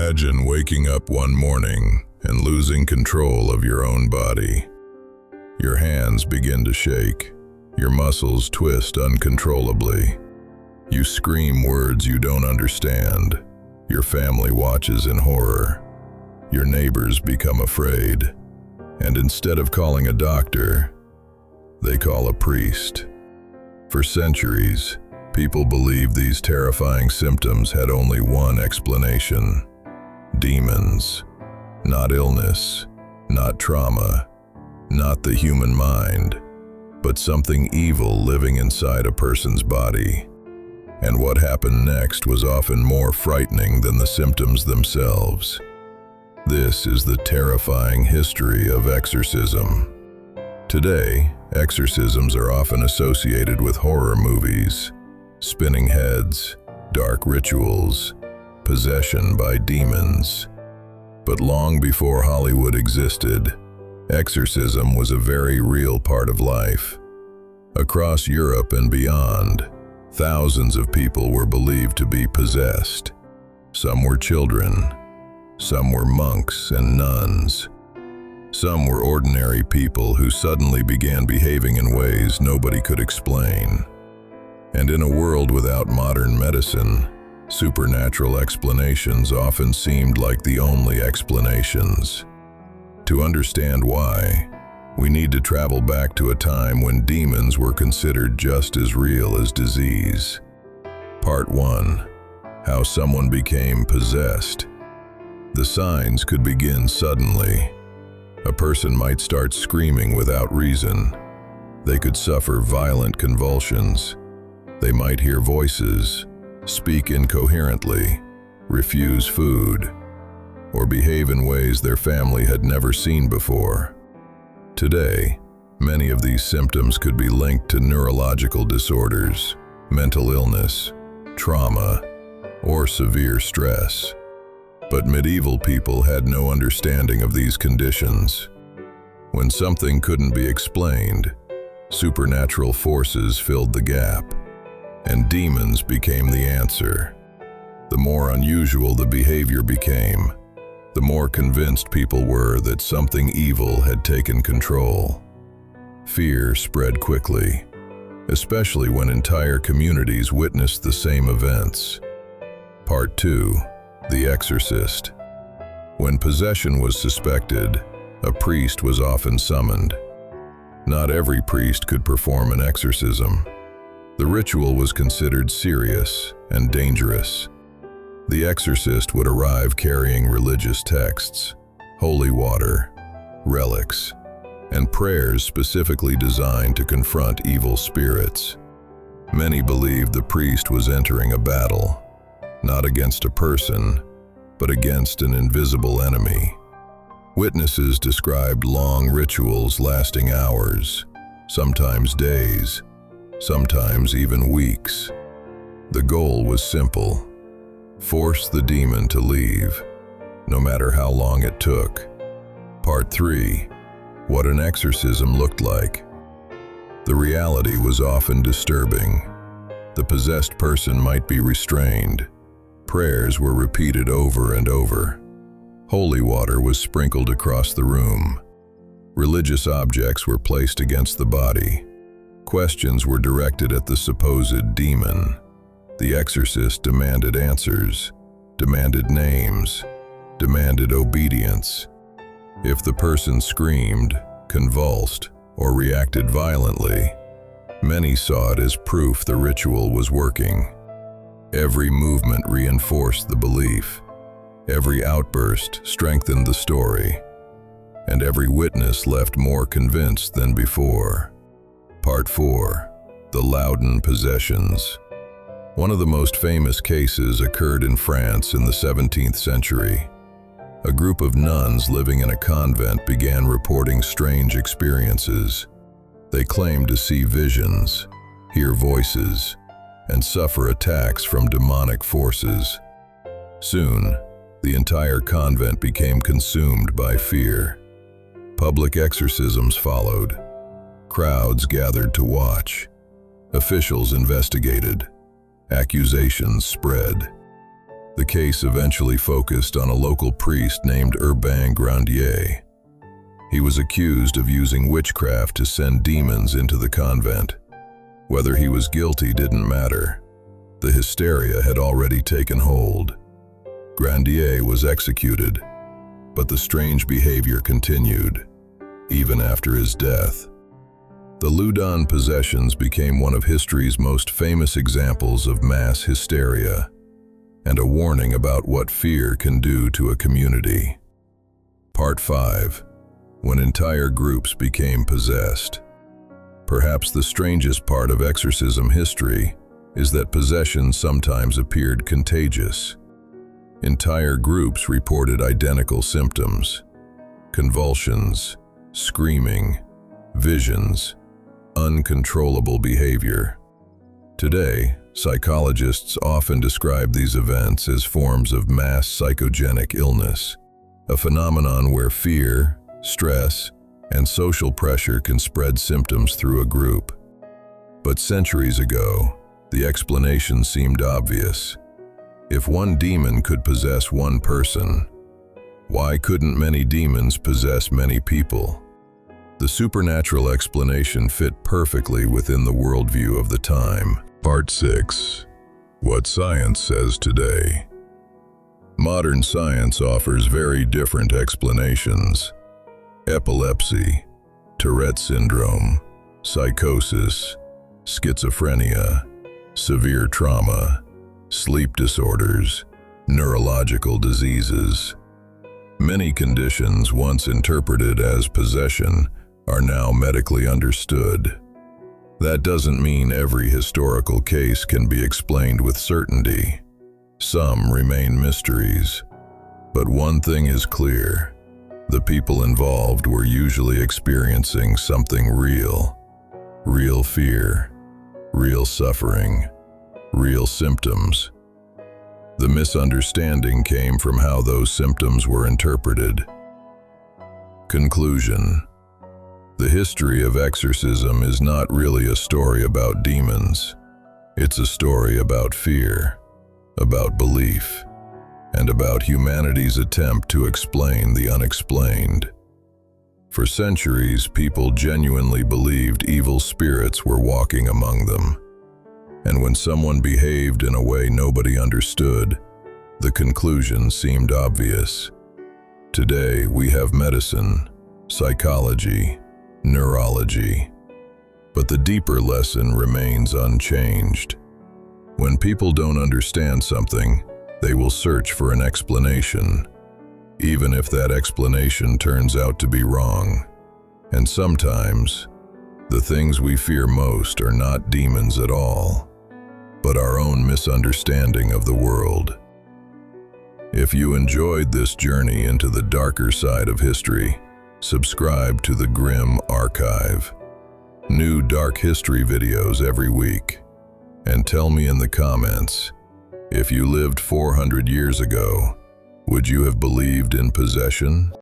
Imagine waking up one morning and losing control of your own body. Your hands begin to shake. Your muscles twist uncontrollably. You scream words you don't understand. Your family watches in horror. Your neighbors become afraid. And instead of calling a doctor, they call a priest. For centuries, people believed these terrifying symptoms had only one explanation: demons. Not illness, not trauma, not the human mind, but something evil living inside a person's body. And what happened next was often more frightening than the symptoms themselves. This is the terrifying history of exorcism. Today, exorcisms are often associated with horror movies, spinning heads, dark rituals, possession by demons. But long before Hollywood existed, exorcism was a very real part of life. Across Europe and beyond, thousands of people were believed to be possessed. Some were children, some were monks and nuns. Some were ordinary people who suddenly began behaving in ways nobody could explain. And in a world without modern medicine, supernatural explanations often seemed like the only explanations. To understand why, we need to travel back to a time when demons were considered just as real as disease. Part 1. How someone became possessed. The signs could begin suddenly. A person might start screaming without reason. They could suffer violent convulsions. They might hear voices, speak incoherently, refuse food, or behave in ways their family had never seen before. Today, many of these symptoms could be linked to neurological disorders, mental illness, trauma, or severe stress. But medieval people had no understanding of these conditions. When something couldn't be explained, supernatural forces filled the gap, and demons became the answer. The more unusual the behavior became, the more convinced people were that something evil had taken control. Fear spread quickly, especially when entire communities witnessed the same events. Part 2. The Exorcist. When possession was suspected, a priest was often summoned. Not every priest could perform an exorcism. The ritual was considered serious and dangerous. The exorcist would arrive carrying religious texts, holy water, relics, and prayers specifically designed to confront evil spirits. Many believed the priest was entering a battle, not against a person, but against an invisible enemy. Witnesses described long rituals lasting hours, sometimes days, sometimes even weeks. The goal was simple: force the demon to leave, no matter how long it took. Part 3. What an exorcism looked like. The reality was often disturbing. The possessed person might be restrained. Prayers were repeated over and over. Holy water was sprinkled across the room. Religious objects were placed against the body. Questions were directed at the supposed demon. The exorcist demanded answers, demanded names, demanded obedience. If the person screamed, convulsed, or reacted violently, many saw it as proof the ritual was working. Every movement reinforced the belief. Every outburst strengthened the story. And every witness left more convinced than before. Part 4. The Loudun possessions. One of the most famous cases occurred in France in the 17th century. A group of nuns living in a convent began reporting strange experiences. They claimed to see visions, hear voices, and suffer attacks from demonic forces. Soon, the entire convent became consumed by fear. Public exorcisms followed. Crowds gathered to watch. Officials investigated. Accusations spread. The case eventually focused on a local priest named Urbain Grandier. He was accused of using witchcraft to send demons into the convent. Whether he was guilty didn't matter. The hysteria had already taken hold. Grandier was executed, but the strange behavior continued, even after his death. The Loudun possessions became one of history's most famous examples of mass hysteria, and a warning about what fear can do to a community. Part 5. When entire groups became possessed. Perhaps the strangest part of exorcism history is that possession sometimes appeared contagious. Entire groups reported identical symptoms: convulsions, screaming, visions, uncontrollable behavior. Today, psychologists often describe these events as forms of mass psychogenic illness, a phenomenon where fear, stress, and social pressure can spread symptoms through a group. But centuries ago, the explanation seemed obvious. If one demon could possess one person, why couldn't many demons possess many people? The supernatural explanation fit perfectly within the worldview of the time. Part 6. What science says today. Modern science offers very different explanations. Epilepsy, Tourette syndrome, psychosis, schizophrenia, severe trauma, sleep disorders, neurological diseases. Many conditions once interpreted as possession are now medically understood. That doesn't mean every historical case can be explained with certainty. Some remain mysteries. But one thing is clear: the people involved were usually experiencing something real. Real fear, real suffering, real symptoms. The misunderstanding came from how those symptoms were interpreted. Conclusion. The history of exorcism is not really a story about demons. It's a story about fear, about belief, and about humanity's attempt to explain the unexplained. For centuries, people genuinely believed evil spirits were walking among them. And when someone behaved in a way nobody understood, the conclusion seemed obvious. Today, we have medicine, psychology, neurology. But the deeper lesson remains unchanged. When people don't understand something, they will search for an explanation, even if that explanation turns out to be wrong. And sometimes, the things we fear most are not demons at all, but our own misunderstanding of the world. If you enjoyed this journey into the darker side of history, subscribe to the Grim Archive. New dark history videos every week. And tell me in the comments, if you lived 400 years ago, would you have believed in possession?